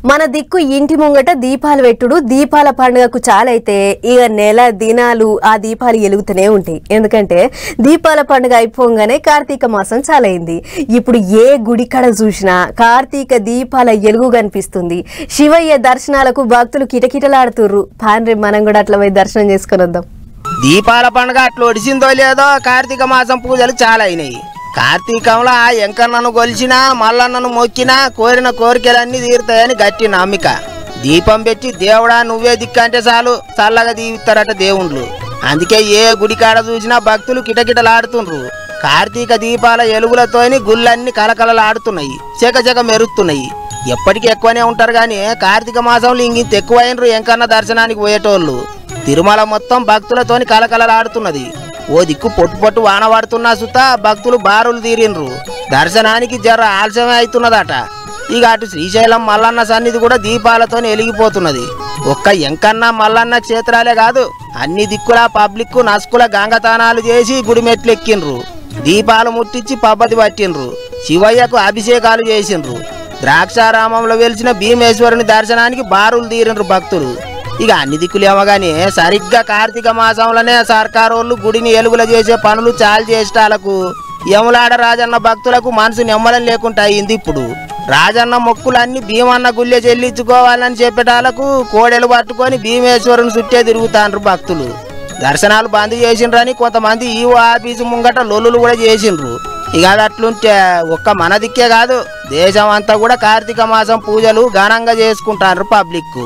మన దిక్కు ఇంటి ముంగట దీపాలు పెట్టుడు దీపాల పండుగకు చాలైతే ఇక నెల దినాలు ఆ దీపాలు ఎలుగుతూనే ఉంటాయి. ఎందుకంటే దీపాల పండుగ అయిపోగానే కార్తీక మాసం చాలైంది. ఇప్పుడు ఏ గుడి కడ చూసినా కార్తీక దీపాల ఎలుగు కనిపిస్తుంది. శివయ్య దర్శనాలకు భక్తులు కిటకిటలాడుతుర్రు. పాన్రే మనం కూడా అట్లా పోయి దర్శనం చేసుకొని వద్దాం. దీపాల పండుగ అట్లా ఒడిసిందో లేదో కార్తీక మాసం పూజలు చాలా అయినాయి. కార్తీకంలో ఎంకన్నను కొలిచినా మల్లన్నను మొక్కినా కోరిన కోరికలన్నీ తీరుతాయని గట్టి నమ్మిక. దీపం పెట్టి దేవుడా నువ్వే దిక్కంటే చాలు చల్లగా దీవిస్తారట దేవుళ్ళు. అందుకే ఏ గుడికాడ చూసినా భక్తులు కిటకిటలాడుతుండ్రు. కార్తీక దీపాల ఎలుగులతోని గుళ్ళన్నీ కలకలలాడుతున్నాయి, చెకచెక మెరుస్తున్నాయి. ఎప్పటికీ ఎక్కువనే ఉంటారు కానీ కార్తీక మాసంలో ఇంకింత ఎక్కువైనరు ఎంకన్న దర్శనానికి పోయేటోళ్ళు. తిరుమల మొత్తం భక్తులతోని కలకలలాడుతున్నది. ఓ దిక్కు పొట్టు పొట్టు వాన పడుతున్నా సుతా భక్తులు బారులు తీరిండ్రు. దర్శనానికి జర ఆలస్యమే అవుతున్నదట. ఇక అటు శ్రీశైలం మల్లన్న సన్నిధి కూడా దీపాలతోని వెలిగిపోతున్నది. ఒక్క ఎంకన్న మల్లన్న క్షేత్రాలే కాదు, అన్ని దిక్కుల పబ్లిక్ నస్కుల గంగతానాలు చేసి గుడి మెట్లు ఎక్కిండ్రు. దీపాలు ముట్టించి పబ్బతి పట్టిండ్రు. శివయ్యకు అభిషేకాలు చేసిండ్రు. ద్రాక్షారామంలో వెలిసిన భీమేశ్వరుని దర్శనానికి బారులు తీరిండ్రు భక్తులు. ఇక అన్ని దిక్కులేమో గానీ సరిగ్గా కార్తీక మాసంలోనే సర్కారోళ్ళు గుడిని ఎలుగుల చేసే పనులు చాలు చేసేటాలకు యములాడ రాజన్న భక్తులకు మనసు నెమ్మలం లేకుండా అయింది. ఇప్పుడు రాజన్న మొక్కులన్నీ భీమన్న గుళ్ళె చెల్లించుకోవాలని చెప్పేటాలకు కోడెలు పట్టుకొని భీమేశ్వరుని చుట్టే తిరుగుతాండ్రు భక్తులు. దర్శనాలు బంద్ చేసిండ్రని కొంతమంది ఈవో ఆఫీసు ముంగట లొల్లులు కూడా చేసిండ్రు. ఇక అది అట్లుంటే ఒక్క మన దిక్కే కాదు దేశం అంతా కూడా కార్తీక మాసం పూజలు ఘనంగా చేసుకుంటారు పబ్లిక్.